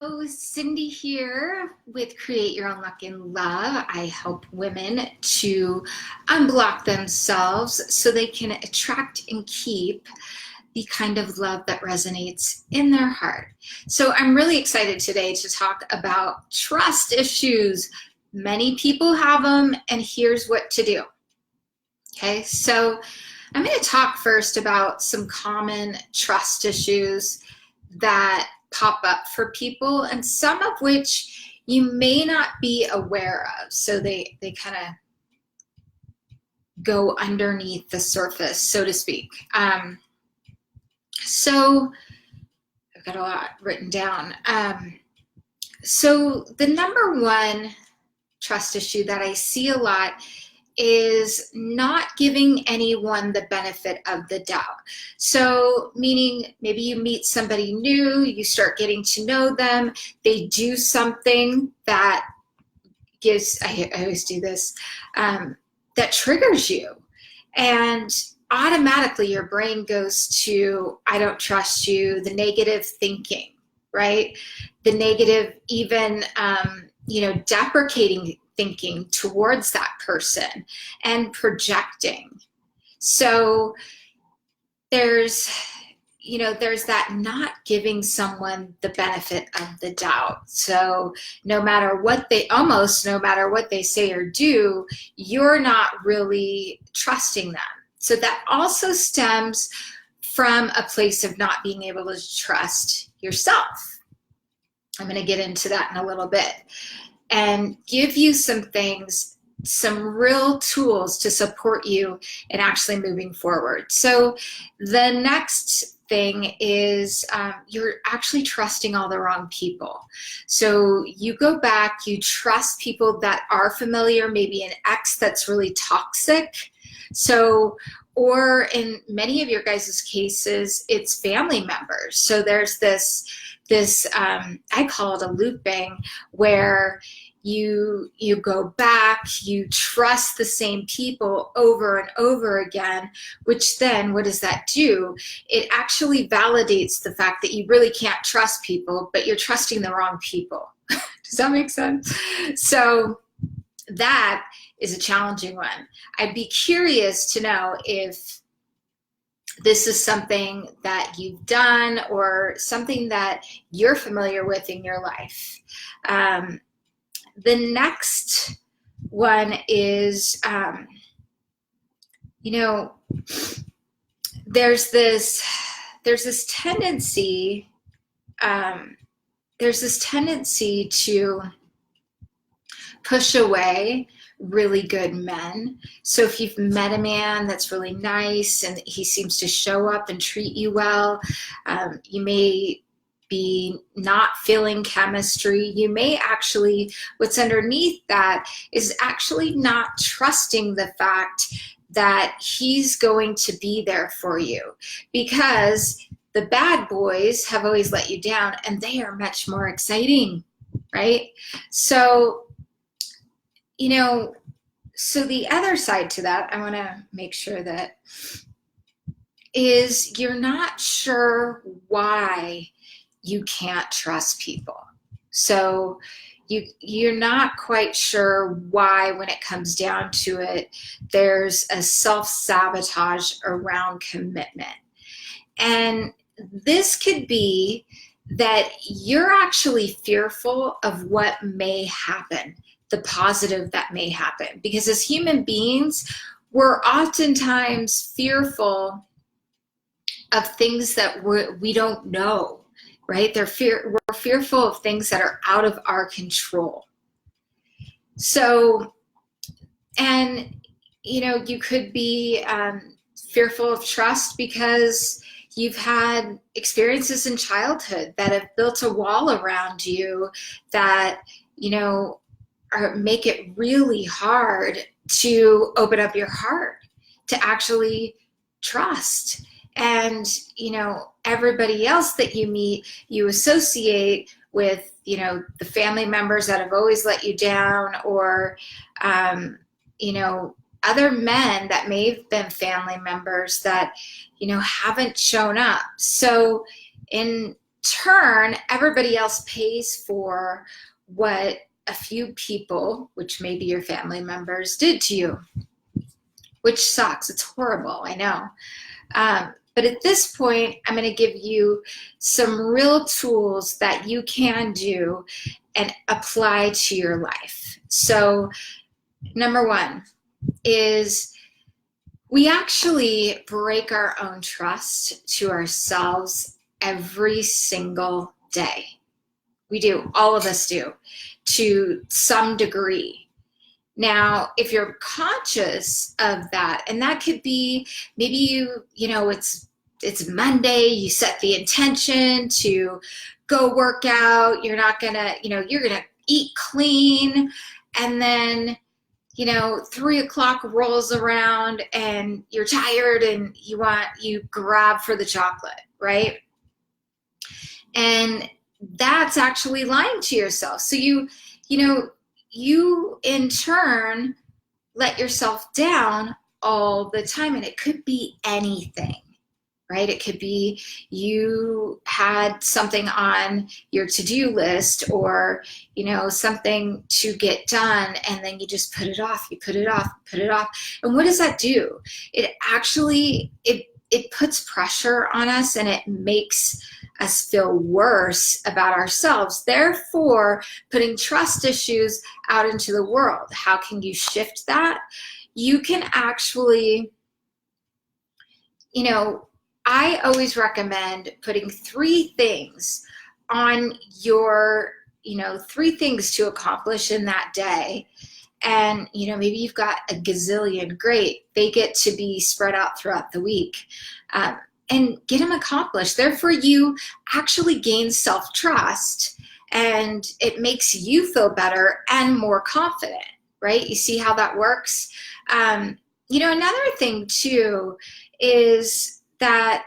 Oh, Cindy here with Create Your Own Luck in Love. I help women to unblock themselves so they can attract and keep the kind of love that resonates in their heart. So I'm really excited today to talk about trust issues. Many people have them, and here's what to do. Okay, so I'm going to talk first about some common trust issues that pop up for people, and some of which you may not be aware of. So they kind of go underneath the surface, so to speak. So I've got a lot written down. So the number one trust issue that I see a lot is not giving anyone the benefit of the doubt. So meaning maybe you meet somebody new, you start getting to know them, they do something that gives, I always do this, that triggers you. And automatically your brain goes to, I don't trust you, the negative thinking, right? The negative, even, deprecating thinking towards that person and projecting. So there's that not giving someone the benefit of the doubt. So no matter what they say or do, you're not really trusting them. So that also stems from a place of not being able to trust yourself. I'm going to get into that in a little bit and give you some things, some real tools to support you in actually moving forward. So the next thing is you're actually trusting all the wrong people. So you go back, you trust people that are familiar, maybe an ex that's really toxic. So, or in many of your guys' cases, it's family members. So there's this I call it a looping, where you go back, you trust the same people over and over again, which then what does that do? It actually validates the fact that you really can't trust people, but you're trusting the wrong people. Does that make sense? So that is a challenging one. I'd be curious to know if this is something that you've done or something that you're familiar with in your life. The next one is, there's this tendency to push away really good men. So if you've met a man that's really nice and he seems to show up and treat you well, you may be not feeling chemistry. You may actually, what's underneath that is actually not trusting the fact that he's going to be there for you, because the bad boys have always let you down and they are much more exciting, right? So so the other side to that, I want to make sure that is you're not sure why you can't trust people. So you're not quite sure why, when it comes down to it, there's a self-sabotage around commitment. And this could be that you're actually fearful of what may happen, the positive that may happen. Because as human beings, we're oftentimes fearful of things that we don't know, right? We're fearful of things that are out of our control. So, and you could be fearful of trust because you've had experiences in childhood that have built a wall around you that, make it really hard to open up your heart, to actually trust. And, everybody else that you meet, you associate with, the family members that have always let you down, or, other men that may have been family members that, haven't shown up. So in turn, everybody else pays for what a few people, which may be your family members, did to you, which sucks. It's horrible, I know. But at this point, I'm going to give you some real tools that you can do and apply to your life. So, number one is we actually break our own trust to ourselves every single day. We do, all of us do, to some degree. Now, if you're conscious of that, and that could be maybe you know, it's Monday, you set the intention to go work out, you're not gonna, you're gonna eat clean, and then 3 o'clock rolls around and you're tired and you grab for the chocolate, right? And that's actually lying to yourself. So you in turn let yourself down all the time, and it could be anything, right? It could be you had something on your to-do list, or something to get done, and then you just put it off, and what does that do? It actually it puts pressure on us, and it makes us feel worse about ourselves, therefore putting trust issues out into the world. How can you shift that? You can actually, I always recommend putting 3 things on your, 3 things to accomplish in that day. And, maybe you've got a gazillion, great. They get to be spread out throughout the week. And get them accomplished. Therefore, you actually gain self-trust, and it makes you feel better and more confident, right? You see how that works? Another thing too is that,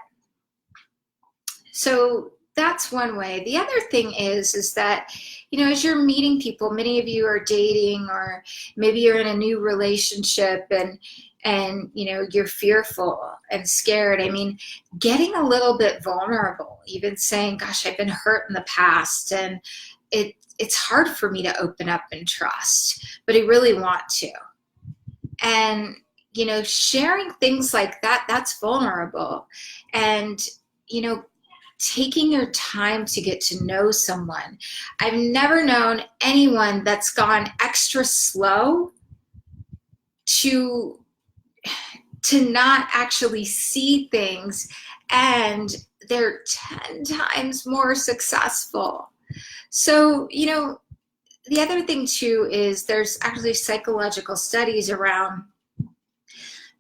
so that's one way. The other thing is that, as you're meeting people, many of you are dating, or maybe you're in a new relationship, and you're fearful and scared. I mean, getting a little bit vulnerable, even saying, gosh, I've been hurt in the past, and it's hard for me to open up and trust, but I really want to. And, sharing things like that, that's vulnerable. And, taking your time to get to know someone. I've never known anyone that's gone extra slow to not actually see things, and they're 10 times more successful. So, the other thing too is there's actually psychological studies around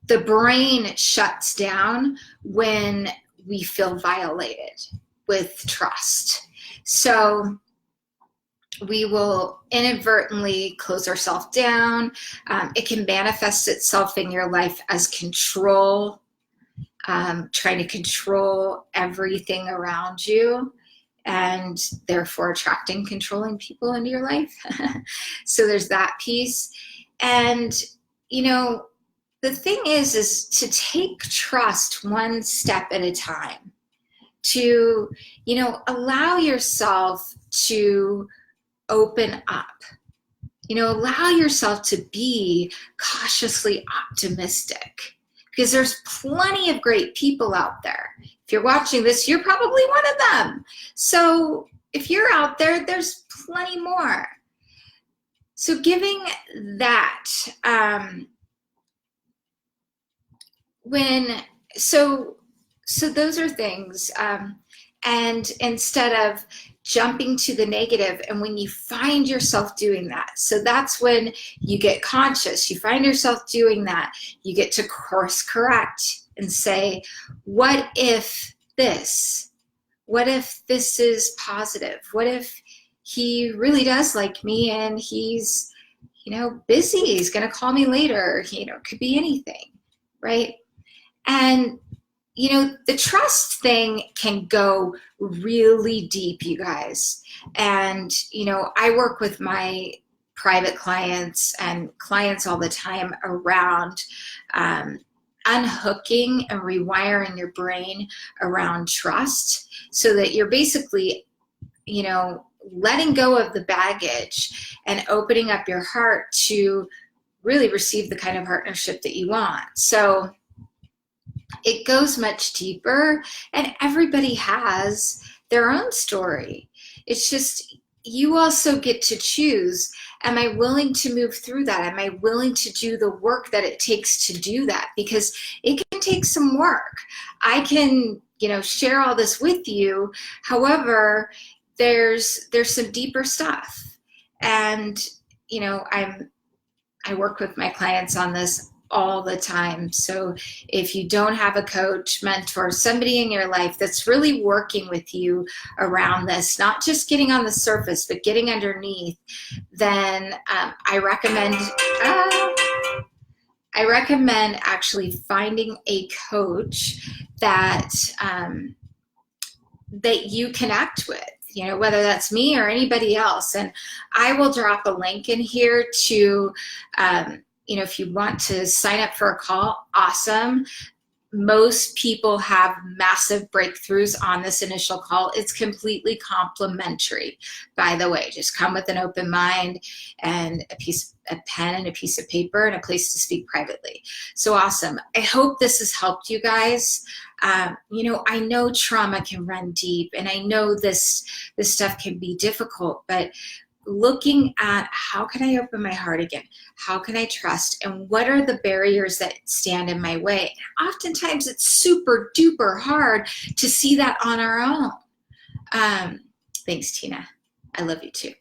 the brain shuts down when we feel violated with trust. So we will inadvertently close ourselves down. It can manifest itself in your life as control, trying to control everything around you, and therefore attracting controlling people into your life. So there's that piece. And, the thing is to take trust one step at a time, to, allow yourself to open up, allow yourself to be cautiously optimistic, because there's plenty of great people out there. If you're watching this, you're probably one of them. So if you're out there, there's plenty more. So giving that, so those are things, and instead of jumping to the negative, and when you find yourself doing that, so that's when you get conscious, you find yourself doing that, you get to course correct and say, what if this is positive? What if he really does like me, and he's busy, he's gonna call me later, it could be anything, right? And the trust thing can go really deep, you guys. And, I work with my private clients and clients all the time around unhooking and rewiring your brain around trust, so that you're basically, letting go of the baggage and opening up your heart to really receive the kind of partnership that you want. So it goes much deeper, and everybody has their own story. It's just, you also get to choose, am I willing to move through that? Am I willing to do the work that it takes to do that? Because it can take some work. I can, share all this with you. However, there's some deeper stuff. And, I work with my clients on this all the time. So if you don't have a coach, mentor, somebody in your life that's really working with you around this, not just getting on the surface, but getting underneath, then I recommend actually finding a coach that that you connect with, whether that's me or anybody else. And I will drop a link in here to, if you want to sign up for a call, awesome. Most people have massive breakthroughs on this initial call. It's completely complimentary, by the way. Just come with an open mind and a pen and a piece of paper and a place to speak privately. So awesome. I hope this has helped you guys. I know trauma can run deep, and I know this stuff can be difficult, but looking at, how can I open my heart again? How can I trust? And what are the barriers that stand in my way? And oftentimes it's super duper hard to see that on our own. Thanks, Tina. I love you too.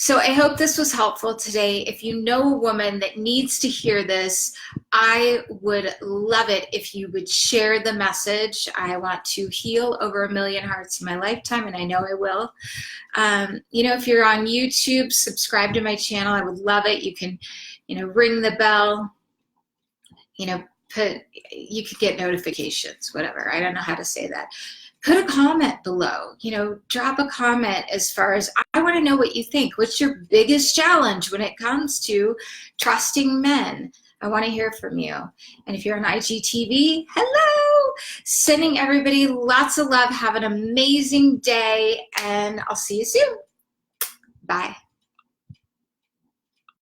So I hope this was helpful today. If you know a woman that needs to hear this, I would love it if you would share the message. I want to heal over 1 million hearts in my lifetime, and I know I will. If you're on YouTube, subscribe to my channel. I would love it. You can, ring the bell, you could get notifications, whatever. I don't know how to say that. Put a comment below, drop a comment as far as, I want to know what you think. What's your biggest challenge when it comes to trusting men? I want to hear from you. And if you're on IGTV, hello! Sending everybody lots of love. Have an amazing day, and I'll see you soon. Bye.